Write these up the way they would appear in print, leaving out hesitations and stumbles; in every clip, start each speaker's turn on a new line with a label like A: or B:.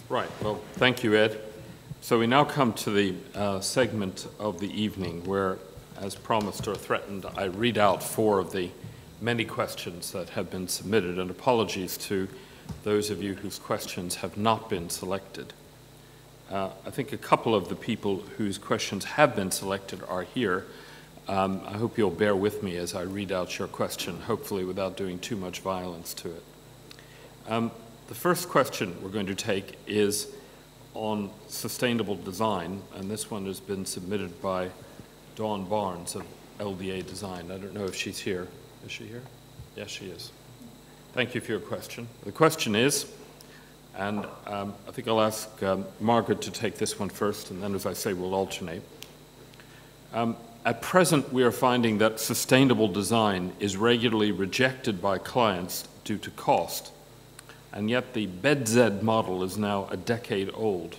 A: Right. Well, thank you, Ed. So we now come to the segment of the evening where, as promised or threatened, I read out 4 of the many questions that have been submitted, and apologies to those of you whose questions have not been selected. I think a couple of the people whose questions have been selected are here. I hope you'll bear with me as I read out your question, hopefully without doing too much violence to it. The first question we're going to take is on sustainable design, and this one has been submitted by Dawn Barnes of LDA Design. I don't know if she's here. Is she here? Yes, she is. Thank you for your question. The question is, and I think I'll ask Margaret to take this one first, and then, as I say, we'll alternate. At present, we are finding that sustainable design is regularly rejected by clients due to cost, and yet the BEDZ model is now a decade old.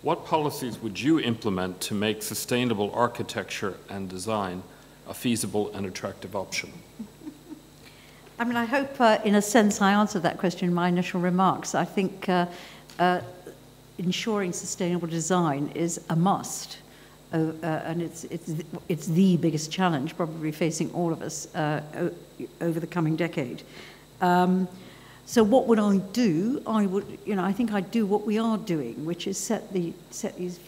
A: What policies would you implement to make sustainable architecture and design a feasible and attractive option?
B: I mean, I hope, in a sense, I answered that question in my initial remarks. I think ensuring sustainable design is a must, and it's the biggest challenge probably facing all of us over the coming decade. So what would I do? I think I'd do what we are doing, which is set these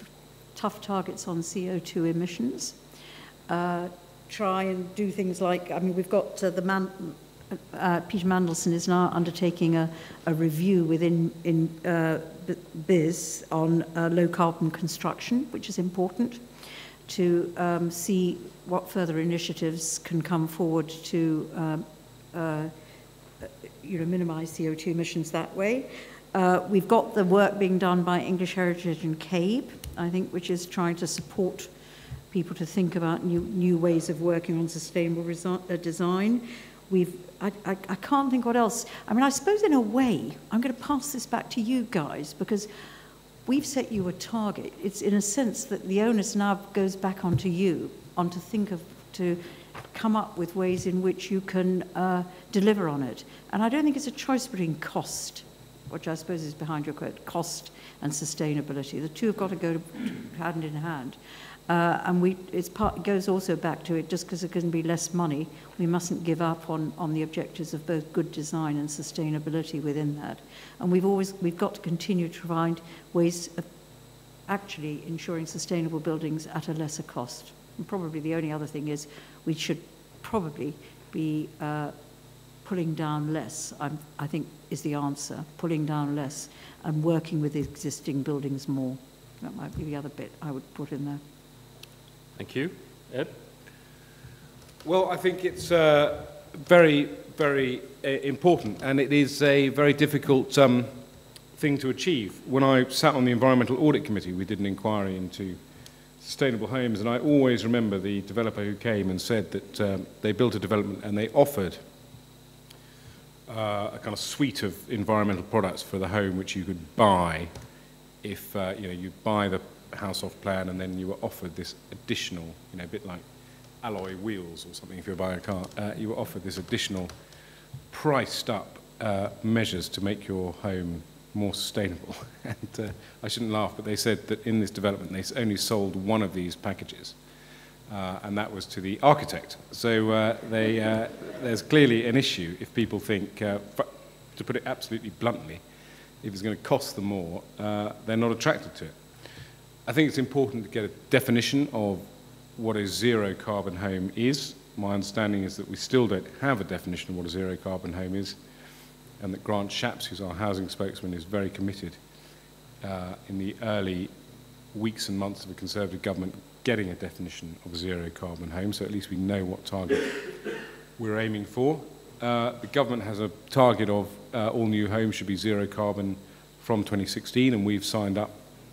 B: tough targets on CO2 emissions. Try and do things like, I mean, we've got Peter Mandelson is now undertaking a review within BIS on low carbon construction, which is important to see what further initiatives can come forward to minimise CO2 emissions that way. We've got the work being done by English Heritage and CABE, I think, which is trying to support people to think about new ways of working on sustainable design. I can't think what else. I mean, I suppose in a way, I'm going to pass this back to you guys, because we've set you a target. It's in a sense that the onus now goes back onto you, to come up with ways in which you can deliver on it. And I don't think it's a choice between cost, which I suppose is behind your quote, cost and sustainability. The two have got to go hand in hand. And it goes also back to it, just because there's going to be less money, we mustn't give up on the objectives of both good design and sustainability within that. And we've got to continue to find ways of actually ensuring sustainable buildings at a lesser cost. And probably the only other thing is we should probably be pulling down less, I think is the answer, pulling down less and working with existing buildings more. That might be the other bit I would put in there.
A: Thank you. Ed?
C: Well, I think it's very, very important, and it is a very difficult thing to achieve. When I sat on the Environmental Audit Committee, we did an inquiry into sustainable homes, and I always remember the developer who came and said that they built a development and they offered a kind of suite of environmental products for the home which you could buy if you buy the house off plan, and then you were offered this additional, a bit like alloy wheels or something if you're buying a car, you were offered this additional priced up measures to make your home more sustainable. And I shouldn't laugh, but they said that in this development they only sold one of these packages, and that was to the architect. So there's clearly an issue if people think, to put it absolutely bluntly, if it's going to cost them more, they're not attracted to it. I think it's important to get a definition of what a zero carbon home is. My understanding is that we still don't have a definition of what a zero carbon home is, and that Grant Shapps, who's our housing spokesman, is very committed in the early weeks and months of a Conservative government getting a definition of a zero carbon home, so at least we know what target we're aiming for. The government has a target of all new homes should be zero carbon from 2016, and we've signed up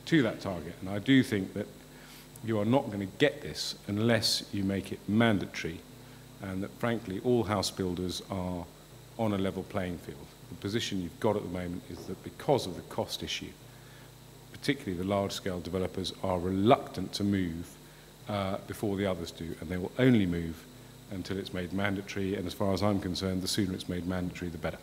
C: to that target. And I do think that you are not going to get this unless you make it mandatory, and that frankly all house builders are on a level playing field. The position you've got at the moment is that because of the cost issue, particularly the large-scale developers are reluctant to move before the others do, and they will only move until it's made mandatory, and as far as I'm concerned, the sooner it's made mandatory, the better.